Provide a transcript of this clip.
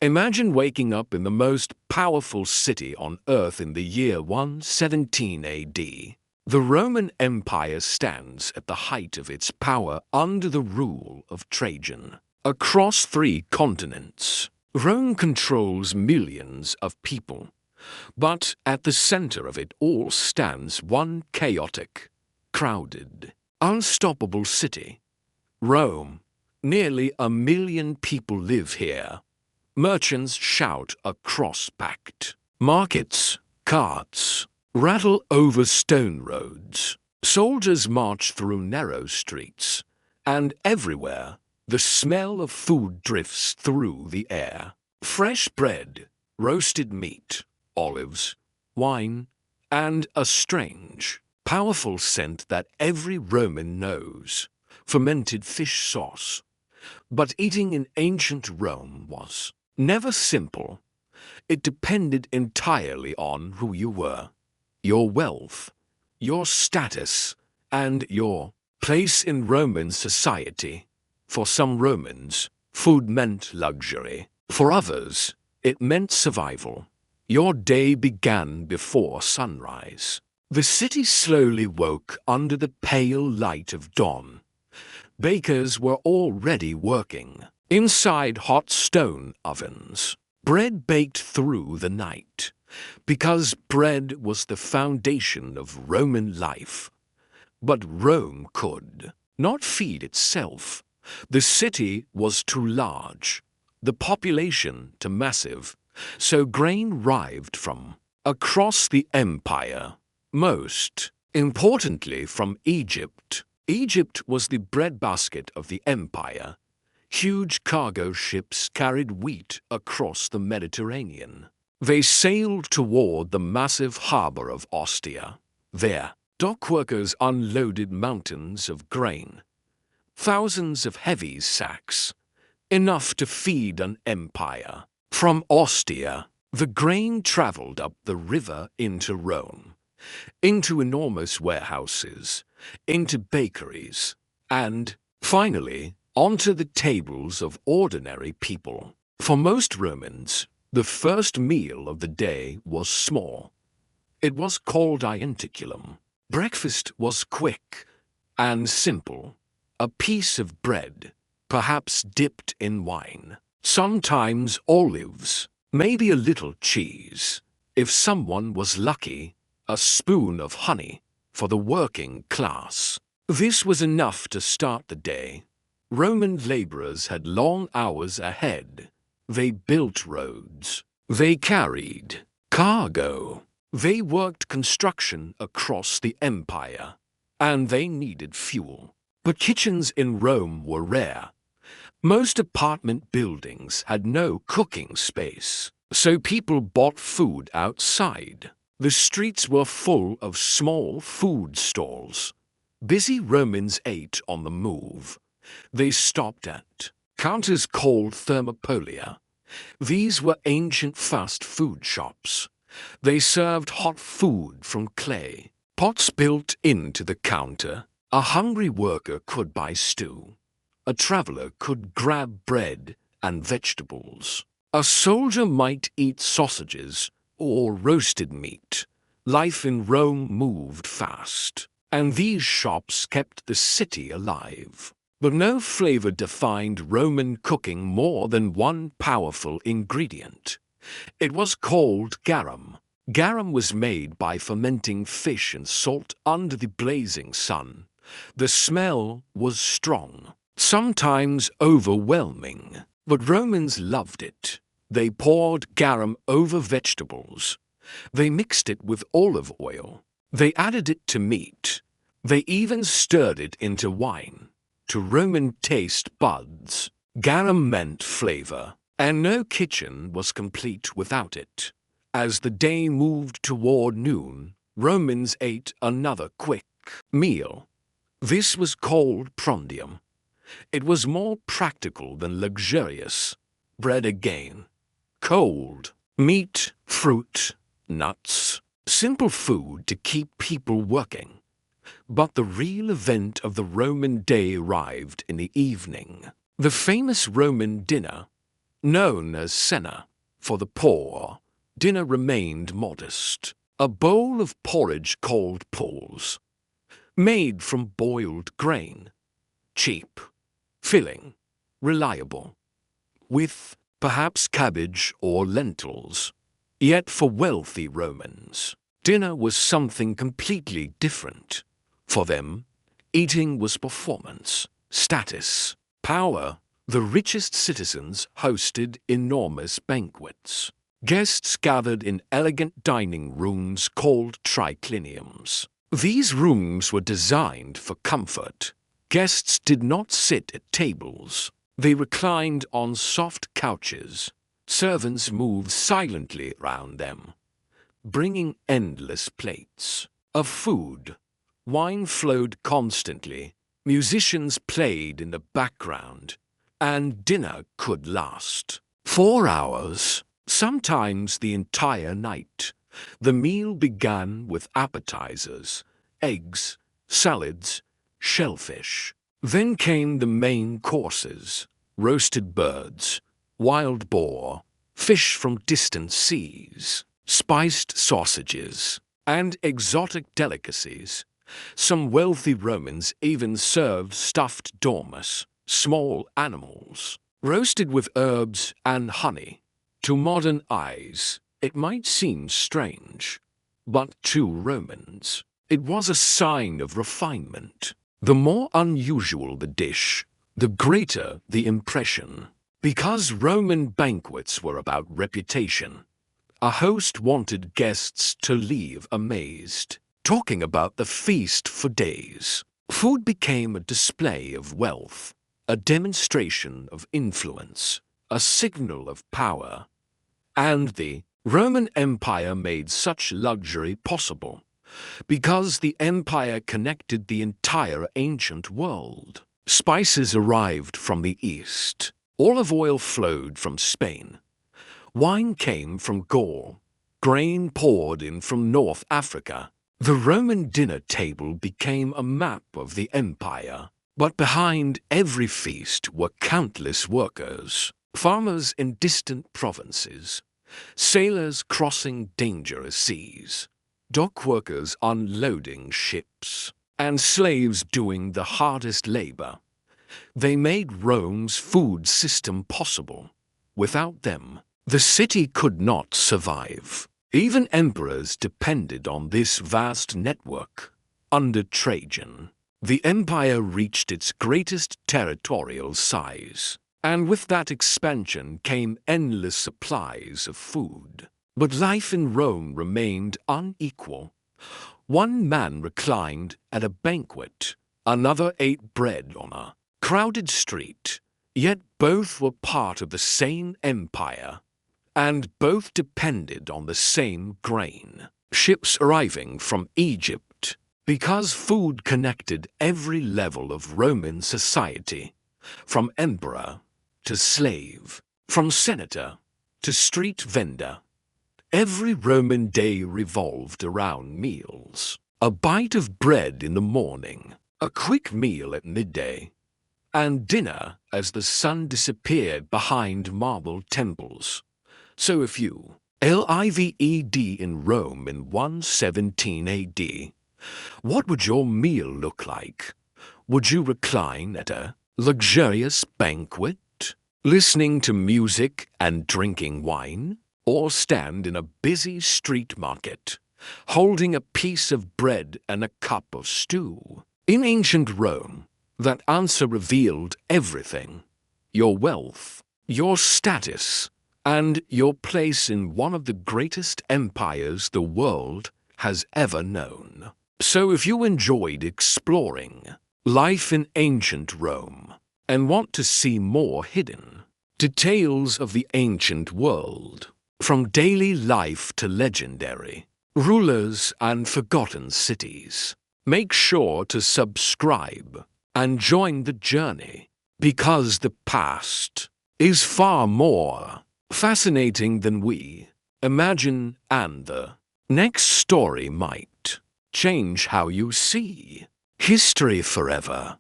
Imagine waking up in the most powerful city on earth in the year 117 AD. The Roman Empire stands at the height of its power under the rule of Trajan. Across 3 continents, Rome controls millions of people. But at the center of it all stands one chaotic, crowded, unstoppable city. Rome. Nearly 1 million people live here. Merchants shout across packed markets, carts rattle over stone roads. Soldiers march through narrow streets, and everywhere the smell of food drifts through the air. Fresh bread, roasted meat, olives, wine, and a strange, powerful scent that every Roman knows, fermented fish sauce. But eating in ancient Rome was never simple. It depended entirely on who you were, your wealth, your status, and your place in Roman society. For some Romans, food meant luxury. For others, it meant survival. Your day began before sunrise. The city slowly woke under the pale light of dawn. Bakers were already working inside hot stone ovens. Bread baked through the night, because bread was the foundation of Roman life. But Rome could not feed itself. The city was too large, the population too massive, so grain arrived from across the empire, most importantly from Egypt. Egypt was the breadbasket of the empire. Huge cargo ships carried wheat across the Mediterranean. They sailed toward the massive harbor of Ostia. There, dockworkers unloaded mountains of grain. Thousands of heavy sacks, enough to feed an empire. From Ostia, the grain traveled up the river into Rome, into enormous warehouses, into bakeries, and, finally, onto the tables of ordinary people. For most Romans, the first meal of the day was small. It was called ientaculum. Breakfast was quick and simple. A piece of bread, perhaps dipped in wine, sometimes olives, maybe a little cheese. If someone was lucky, a spoon of honey for the working class. This was enough to start the day. Roman laborers had long hours ahead. They built roads. They carried cargo. They worked construction across the empire. And they needed fuel. But kitchens in Rome were rare. Most apartment buildings had no cooking space, so people bought food outside. The streets were full of small food stalls. Busy Romans ate on the move. They stopped at counters called thermopolia. These were ancient fast food shops. They served hot food from clay pots built into the counter. A hungry worker could buy stew. A traveler could grab bread and vegetables. A soldier might eat sausages or roasted meat. Life in Rome moved fast, and these shops kept the city alive. But no flavor defined Roman cooking more than one powerful ingredient. It was called garum. Garum was made by fermenting fish and salt under the blazing sun. The smell was strong, sometimes overwhelming, but Romans loved it. They poured garum over vegetables. They mixed it with olive oil. They added it to meat. They even stirred it into wine. To Roman taste buds, garum meant flavor, and no kitchen was complete without it. As the day moved toward noon, Romans ate another quick meal. This was called prondium. It was more practical than luxurious. Bread again. Cold. Meat, fruit, nuts. Simple food to keep people working. But the real event of the Roman day arrived in the evening. The famous Roman dinner. known as cena. For the poor, dinner remained modest. A bowl of porridge called pulse, made from boiled grain, cheap, filling, reliable, with perhaps cabbage or lentils. Yet for wealthy Romans, dinner was something completely different. For them, eating was performance, status, power. The richest citizens hosted enormous banquets. Guests gathered in elegant dining rooms called tricliniums. These rooms were designed for comfort. Guests did not sit at tables. They reclined on soft couches. Servants moved silently around them, bringing endless plates of food. Wine flowed constantly. Musicians played in the background, and dinner could last 4 hours, sometimes the entire night. The meal began with appetizers, eggs, salads, shellfish. Then came the main courses: roasted birds, wild boar, fish from distant seas, spiced sausages, and exotic delicacies. Some wealthy Romans even served stuffed dormice, small animals, roasted with herbs and honey. To modern eyes, it might seem strange, but to Romans, it was a sign of refinement. The more unusual the dish, the greater the impression. Because Roman banquets were about reputation, a host wanted guests to leave amazed, talking about the feast for days. Food became a display of wealth, a demonstration of influence, a signal of power. And the Roman Empire made such luxury possible because the empire connected the entire ancient world. Spices arrived from the east. Olive oil flowed from Spain. Wine came from Gaul. Grain poured in from North Africa. The Roman dinner table became a map of the empire. But behind every feast were countless workers, farmers in distant provinces, sailors crossing dangerous seas, dock workers unloading ships, and slaves doing the hardest labor. They made Rome's food system possible. Without them, the city could not survive. Even emperors depended on this vast network. Under Trajan, the empire reached its greatest territorial size, and with that expansion came endless supplies of food. But life in Rome remained unequal. One man reclined at a banquet, another ate bread on a crowded street, yet both were part of the same empire, and both depended on the same grain. Ships arriving from Egypt, because food connected every level of Roman society, from emperor to slave, from senator to street vendor. Every Roman day revolved around meals. A bite of bread in the morning, a quick meal at midday, and dinner as the sun disappeared behind marble temples. So if you lived in Rome in 117 AD, what would your meal look like? Would you recline at a luxurious banquet, listening to music and drinking wine? Or stand in a busy street market, holding a piece of bread and a cup of stew? In ancient Rome, that answer revealed everything: your wealth, your status, and your place in one of the greatest empires the world has ever known. So if you enjoyed exploring life in ancient Rome and want to see more hidden details of the ancient world, from daily life to legendary rulers and forgotten cities, make sure to subscribe and join the journey, because the past is far more fascinating than we imagine, and the next story might change how you see history forever.